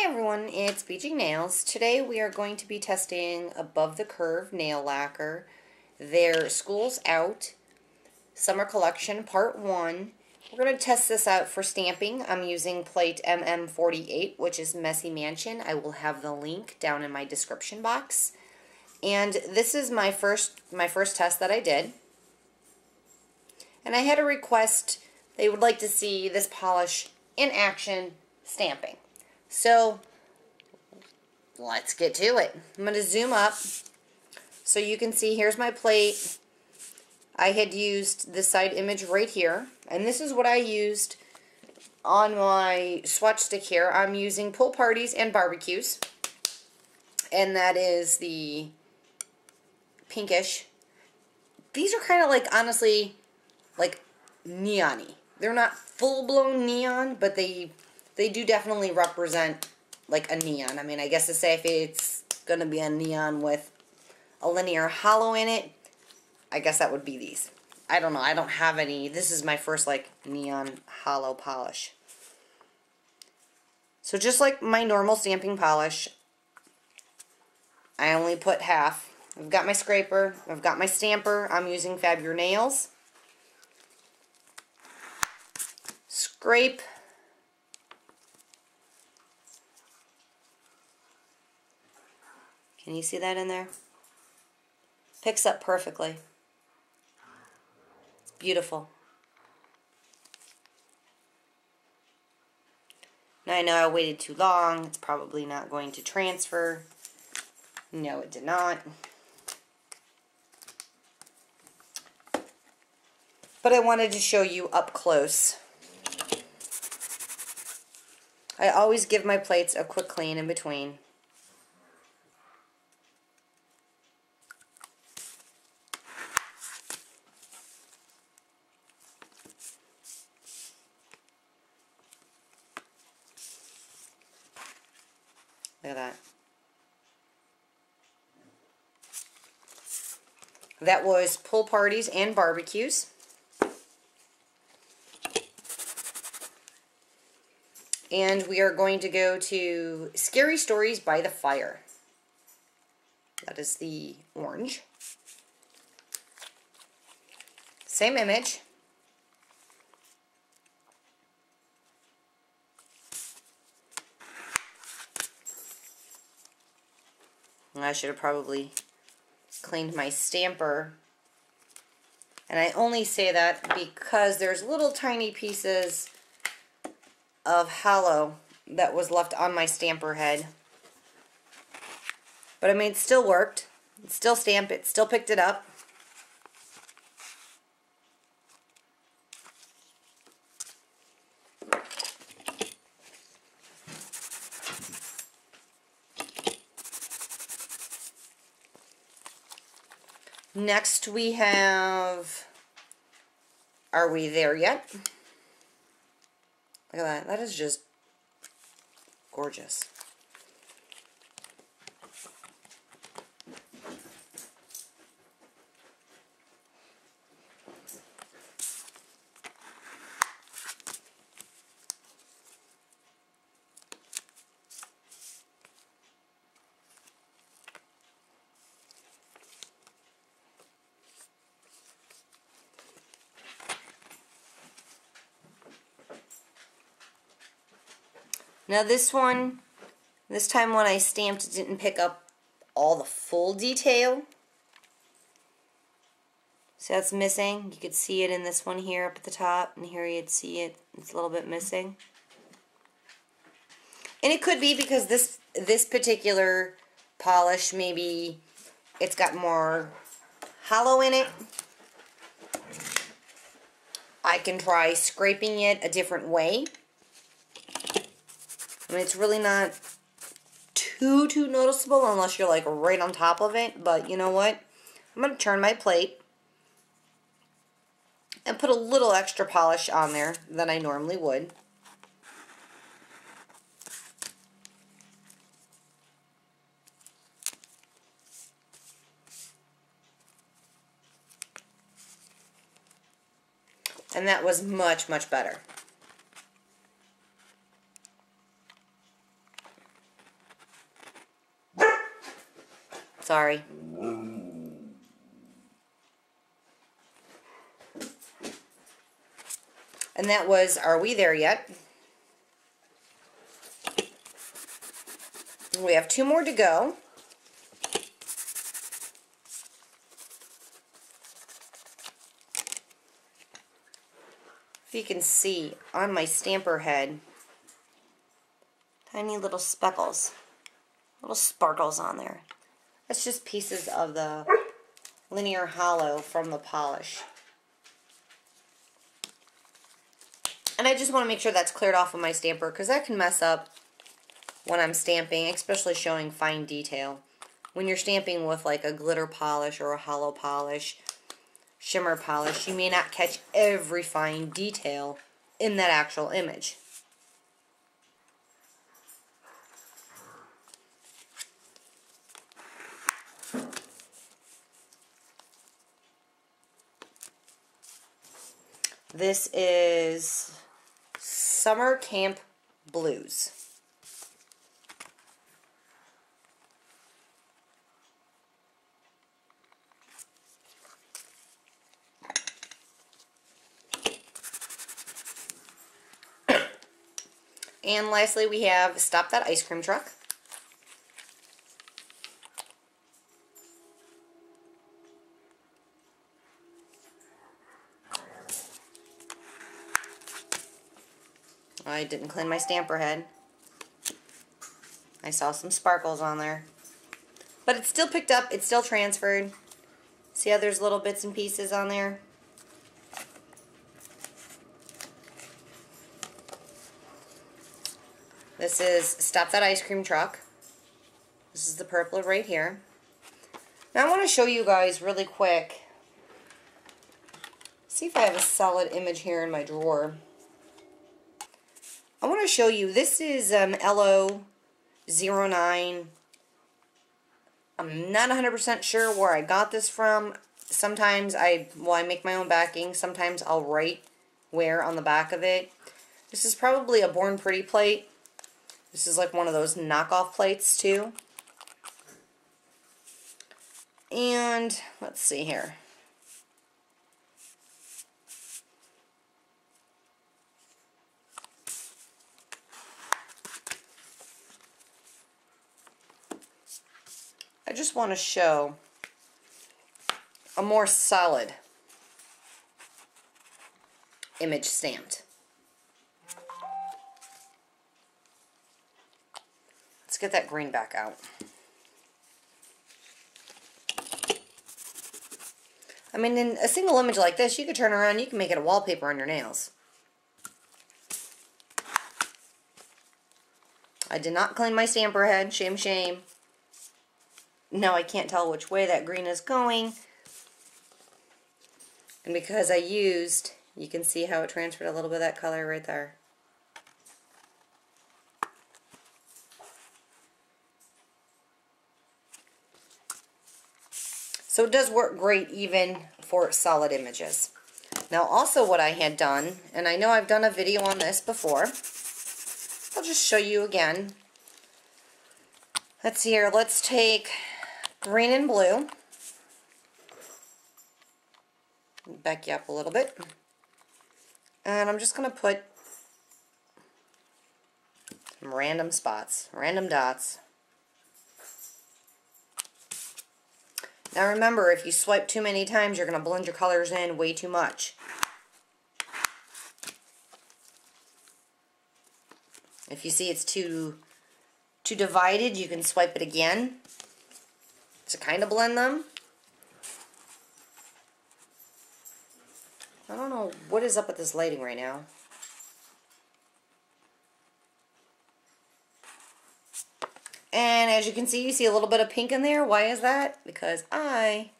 everyone, it's BG Nails. Today we are going to be testing Above the Curve nail lacquer. Their School's Out Summer Collection Part 1. We're going to test this out for stamping. I'm using plate MM48, which is Messy Mansion. I will have the link down in my description box. And this is my first test that I did. And I had a request. They would like to see this polish in action stamping. So let's get to it. I'm going to zoom up so you can see. Here's my plate. I had used this side image right here, and this is what I used on my swatch stick here. I'm using Pool Parties and Barbecues, and that is the pinkish. These are kind of like, honestly, like neon-y. They're not full-blown neon, but they do definitely represent like a neon. I mean, I guess to say if it's going to be a neon with a linear hollow in it, I guess that would be these. I don't know. I don't have any. This is my first like neon hollow polish. So just like my normal stamping polish, I only put half. I've got my scraper. I've got my stamper. I'm using Fab Your Nails. Scrape. Can you see that in there? Picks up perfectly. It's beautiful. Now I know I waited too long. It's probably not going to transfer. No, it did not. But I wanted to show you up close. I always give my plates a quick clean in between. Look at that. That was Pool Parties and Barbecues. And we are going to go to Scary Stories by the Fire. That is the orange. Same image. I should have probably cleaned my stamper. And I only say that because there's little tiny pieces of hollow that was left on my stamper head. But I mean, it still worked. It still stamped it, still picked it up. Next we have Are We There Yet? Look at that. That is just gorgeous. Now this one, this time when I stamped, it didn't pick up all the full detail. So that's missing. You could see it in this one here up at the top, and here you'd see it. It's a little bit missing. And it could be because this particular polish, maybe it's got more hollow in it. I can try scraping it a different way. I mean, it's really not too noticeable unless you're like right on top of it. But you know what? I'm going to turn my plate and put a little extra polish on there than I normally would. And that was much, much better. Sorry. And that was Are We There Yet? We have 2 more to go. If you can see on my stamper head, tiny little speckles, little sparkles on there. That's just pieces of the linear hollow from the polish. And I just want to make sure that's cleared off of my stamper, because that can mess up when I'm stamping, especially showing fine detail. When you're stamping with like a glitter polish or a hollow polish, shimmer polish, you may not catch every fine detail in that actual image. This is Summer Camp Blues. And lastly, we have Stop That Ice Cream Truck. I didn't clean my stamper head. I saw some sparkles on there. But it's still picked up, it's still transferred. See how there's little bits and pieces on there? This is Stop That Ice Cream Truck. This is the purple right here. Now I want to show you guys really quick. See if I have a solid image here in my drawer. I want to show you, this is LO09. I'm not 100% sure where I got this from. Sometimes I make my own backing. Sometimes I'll write where on the back of it. This is probably a Born Pretty plate. This is like one of those knockoff plates too. And let's see here. I just want to show a more solid image stamped. Let's get that green back out. I mean, in a single image like this, you could turn around, you can make it a wallpaper on your nails. I did not clean my stamper head, shame, shame. Now I can't tell which way that green is going. And because I used, you can see how it transferred a little bit of that color right there. So it does work great even for solid images. Now also what I had done, and I know I've done a video on this before, I'll just show you again. Let's see here, let's take green and blue. Back you up a little bit. And I'm just going to put some random spots, random dots. Now remember, if you swipe too many times, you're going to blend your colors in way too much. If you see it's too divided, you can swipe it again to kind of blend them. I don't know what is up with this lighting right now. And as you can see, you see a little bit of pink in there. Why is that? Because I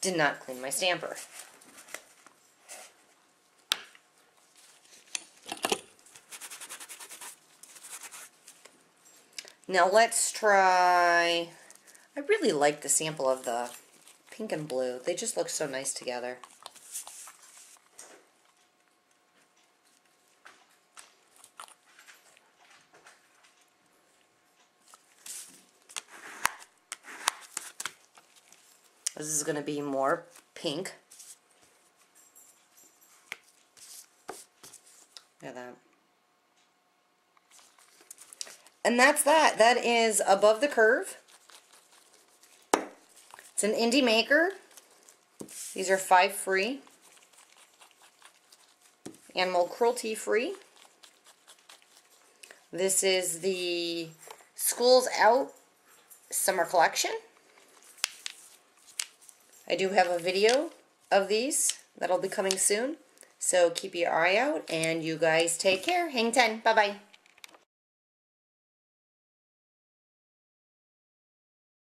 did not clean my stamper. Now let's try, I really like the sample of the pink and blue. They just look so nice together. This is going to be more pink. Look at that. And that's that. That is Above the Curve. It's an indie maker. These are 5 free. Animal cruelty free. This is the School's Out summer collection. I do have a video of these that'll be coming soon. So keep your eye out and you guys take care. Hang 10. Bye-bye.